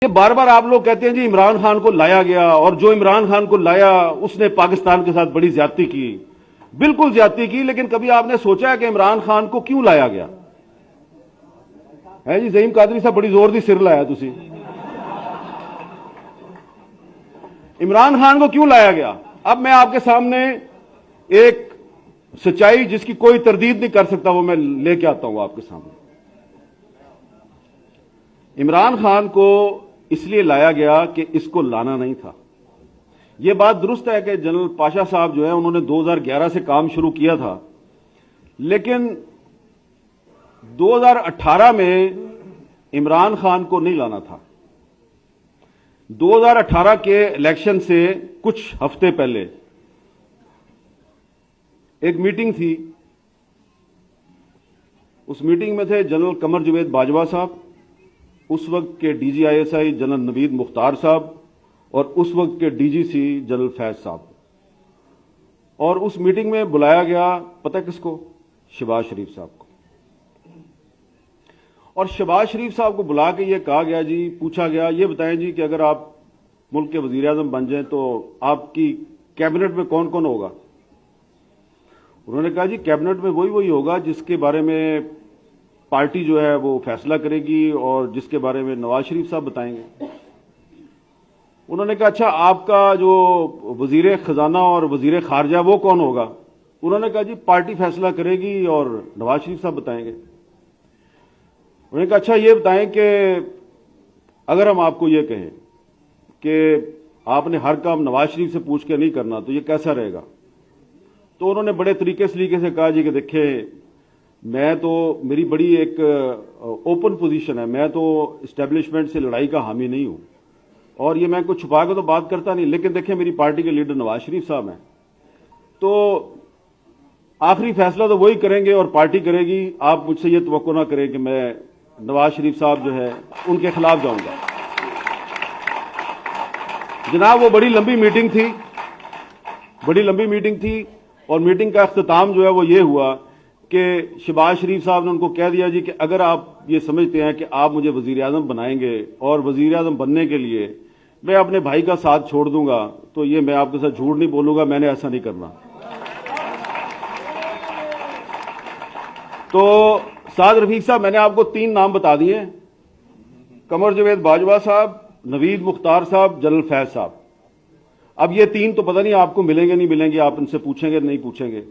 یہ بار بار آپ لوگ کہتے ہیں جی عمران خان کو لایا گیا اور جو عمران خان کو لایا اس نے پاکستان کے ساتھ بڑی زیادتی کی. بالکل زیادتی کی, لیکن کبھی آپ نے سوچا ہے کہ عمران خان کو کیوں لایا گیا ہے؟ جی زعیم قادری صاحب بڑی زور دی سر لایا تسی. عمران خان کو کیوں لایا گیا؟ اب میں آپ کے سامنے ایک سچائی جس کی کوئی تردید نہیں کر سکتا وہ میں لے کے آتا ہوں آپ کے سامنے. عمران خان کو اس لیے لایا گیا کہ اس کو لانا نہیں تھا. یہ بات درست ہے کہ جنرل پاشا صاحب جو ہے انہوں نے 2011 سے کام شروع کیا تھا, لیکن 2018 میں عمران خان کو نہیں لانا تھا. 2018 کے الیکشن سے کچھ ہفتے پہلے ایک میٹنگ تھی. اس میٹنگ میں تھے جنرل قمر جاوید باجوہ صاحب, اس وقت کے D G I S I general Naveed Mukhtar صاحب اور اس وقت کے ڈی جی سی جنرل فیض صاحب. اور اس میٹنگ میں بلایا گیا پتہ کس کو؟ شہباز شریف صاحب کو. اور شہباز شریف صاحب کو بلا کے یہ کہا گیا جی, پوچھا گیا یہ بتائیں جی کہ اگر آپ ملک کے وزیر اعظم بن جائیں تو آپ کی کیبنٹ میں کون کون ہوگا؟ انہوں نے کہا جی کیبنٹ میں وہی ہوگا جس کے بارے میں پارٹی جو ہے وہ فیصلہ کرے گی اور جس کے بارے میں نواز شریف صاحب بتائیں گے. انہوں نے کہا اچھا آپ کا جو وزیر خزانہ اور وزیر خارجہ وہ کون ہوگا؟ انہوں نے کہا جی پارٹی فیصلہ کرے گی اور نواز شریف صاحب بتائیں گے. انہوں نے کہا اچھا یہ بتائیں کہ اگر ہم آپ کو یہ کہیں کہ آپ نے ہر کام نواز شریف سے پوچھ کے نہیں کرنا تو یہ کیسا رہے گا؟ تو انہوں نے بڑے طریقے سے کہا جی کہ دیکھیں میں تو میری بڑی ایک اوپن پوزیشن ہے, میں تو اسٹیبلشمنٹ سے لڑائی کا حامی نہیں ہوں اور یہ میں کچھ چھپا کے تو بات کرتا نہیں, لیکن دیکھیں میری پارٹی کے لیڈر نواز شریف صاحب ہیں تو آخری فیصلہ تو وہی کریں گے اور پارٹی کرے گی. آپ مجھ سے یہ توقع نہ کریں کہ میں نواز شریف صاحب جو ہے ان کے خلاف جاؤں گا. جناب وہ بڑی لمبی میٹنگ تھی اور میٹنگ کا اختتام جو ہے وہ یہ ہوا کہ شہباز شریف صاحب نے ان کو کہہ دیا جی کہ اگر آپ یہ سمجھتے ہیں کہ آپ مجھے وزیر اعظم بنائیں گے اور وزیر اعظم بننے کے لیے میں اپنے بھائی کا ساتھ چھوڑ دوں گا تو یہ میں آپ کے ساتھ جھوٹ نہیں بولوں گا, میں نے ایسا نہیں کرنا. تو سعد رفیق صاحب میں نے آپ کو 3 نام بتا دیے, قمر جاوید باجوہ صاحب, نوید مختار صاحب, جنرل فیض صاحب. اب یہ 3 تو پتہ نہیں آپ کو ملیں گے نہیں ملیں گے, آپ ان سے پوچھیں گے نہیں پوچھیں گے.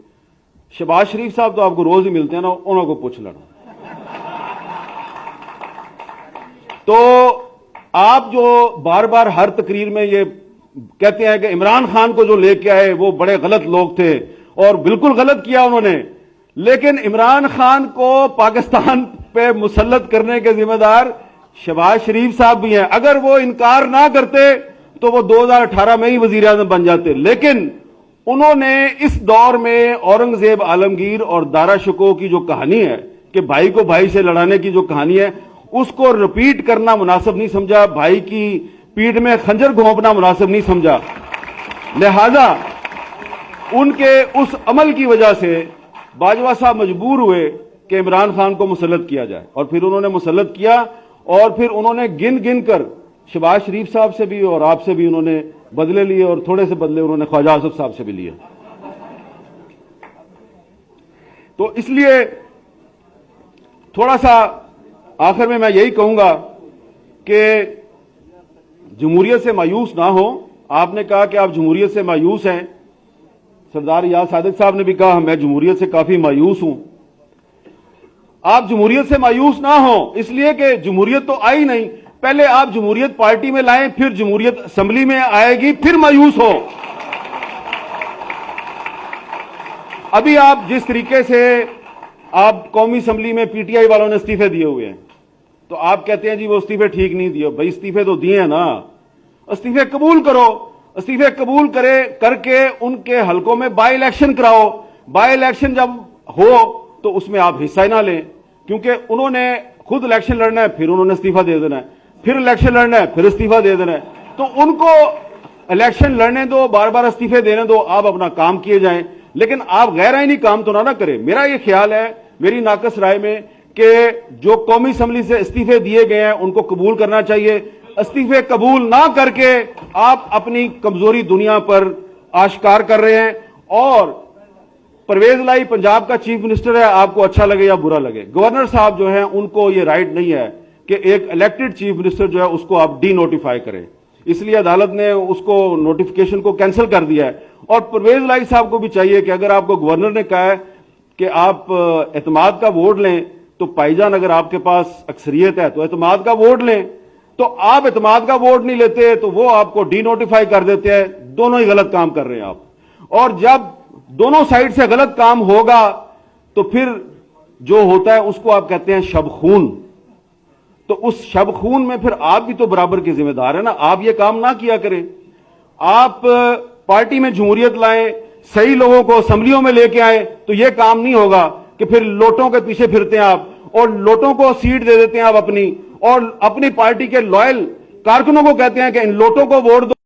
شہباز شریف صاحب تو آپ کو روز ہی ملتے ہیں نا, انہوں کو پوچھ لینا. تو آپ جو بار بار ہر تقریر میں یہ کہتے ہیں کہ عمران خان کو جو لے کے آئے وہ بڑے غلط لوگ تھے اور بالکل غلط کیا انہوں نے, لیکن عمران خان کو پاکستان پہ مسلط کرنے کے ذمہ دار شہباز شریف صاحب بھی ہیں. اگر وہ انکار نہ کرتے تو وہ 2018 میں ہی وزیر اعظم بن جاتے, لیکن انہوں نے اس دور میں اورنگزیب عالمگیر اور دارا شکوہ کی جو کہانی ہے کہ بھائی کو بھائی سے لڑانے کی جو کہانی ہے اس کو رپیٹ کرنا مناسب نہیں سمجھا, بھائی کی پیٹھ میں خنجر گھونپنا مناسب نہیں سمجھا. لہذا ان کے اس عمل کی وجہ سے باجوہ صاحب مجبور ہوئے کہ عمران خان کو مسلط کیا جائے, اور پھر انہوں نے مسلط کیا اور پھر انہوں نے گن کر شہباز شریف صاحب سے بھی اور آپ سے بھی انہوں نے بدلے لیے اور تھوڑے سے بدلے انہوں نے خواجہ آصف صاحب سے بھی لیے. تو اس لیے تھوڑا سا آخر میں یہی کہوں گا کہ جمہوریت سے مایوس نہ ہو. آپ نے کہا کہ آپ جمہوریت سے مایوس ہیں, سردار یاز صادق صاحب نے بھی کہا میں جمہوریت سے کافی مایوس ہوں. آپ جمہوریت سے مایوس نہ ہوں اس لیے کہ جمہوریت تو آئی نہیں, پہلے آپ جمہوریت پارٹی میں لائیں, پھر جمہوریت اسمبلی میں آئے گی, پھر مایوس ہو. ابھی آپ جس طریقے سے آپ قومی اسمبلی میں پی ٹی آئی والوں نے استعفے دیے ہوئے ہیں تو آپ کہتے ہیں جی وہ استعفے ٹھیک نہیں دیے. بھائی استعفے تو دیے ہیں نا, استعفے قبول کرو. استعفے قبول کر کے ان کے حلقوں میں بائی الیکشن کراؤ. بائی الیکشن جب ہو تو اس میں آپ حصہ ہی نہ لیں, کیونکہ انہوں نے خود الیکشن لڑنا ہے, پھر انہوں نے استعفیٰ دے دینا ہے, پھر الیکشن لڑنا ہے, پھر استعفیٰ دے دینا ہے. تو ان کو الیکشن لڑنے دو, بار بار استعفے دینے دو, آپ اپنا کام کیے جائیں, لیکن آپ غیر آئینی کام تو نہ کریں. میرا یہ خیال ہے, میری ناقص رائے میں, کہ جو قومی اسمبلی سے استعفے دیے گئے ہیں ان کو قبول کرنا چاہیے. استعفے قبول نہ کر کے آپ اپنی کمزوری دنیا پر آشکار کر رہے ہیں. اور پرویز الہی پنجاب کا چیف منسٹر ہے, آپ کو اچھا لگے یا برا لگے, گورنر صاحب جو ہیں ان کو یہ رائٹ نہیں ہے کہ ایک الیکٹڈ چیف منسٹر جو ہے اس کو آپ ڈی نوٹیفائی کریں. اس لیے عدالت نے اس کو نوٹیفیکیشن کو کینسل کر دیا ہے. اور پرویز الہی صاحب کو بھی چاہیے کہ اگر آپ کو گورنر نے کہا ہے کہ آپ اعتماد کا ووٹ لیں, تو بھائی جان اگر آپ کے پاس اکثریت ہے تو اعتماد کا ووٹ لیں. تو آپ اعتماد کا ووٹ نہیں لیتے تو وہ آپ کو ڈی نوٹیفائی کر دیتے ہیں. دونوں ہی غلط کام کر رہے ہیں آپ. اور جب دونوں سائڈ سے غلط کام ہوگا تو پھر جو ہوتا ہے اس کو آپ کہتے ہیں شب خون. تو اس شب خون میں پھر آپ بھی تو برابر کے ذمہ دار ہیں نا. آپ یہ کام نہ کیا کریں. آپ پارٹی میں جمہوریت لائیں, صحیح لوگوں کو اسمبلیوں میں لے کے آئیں, تو یہ کام نہیں ہوگا کہ پھر لوٹوں کے پیچھے پھرتے ہیں آپ اور لوٹوں کو سیٹ دے دیتے ہیں آپ اپنی, اور اپنی پارٹی کے لائل کارکنوں کو کہتے ہیں کہ ان لوٹوں کو ووٹ دو.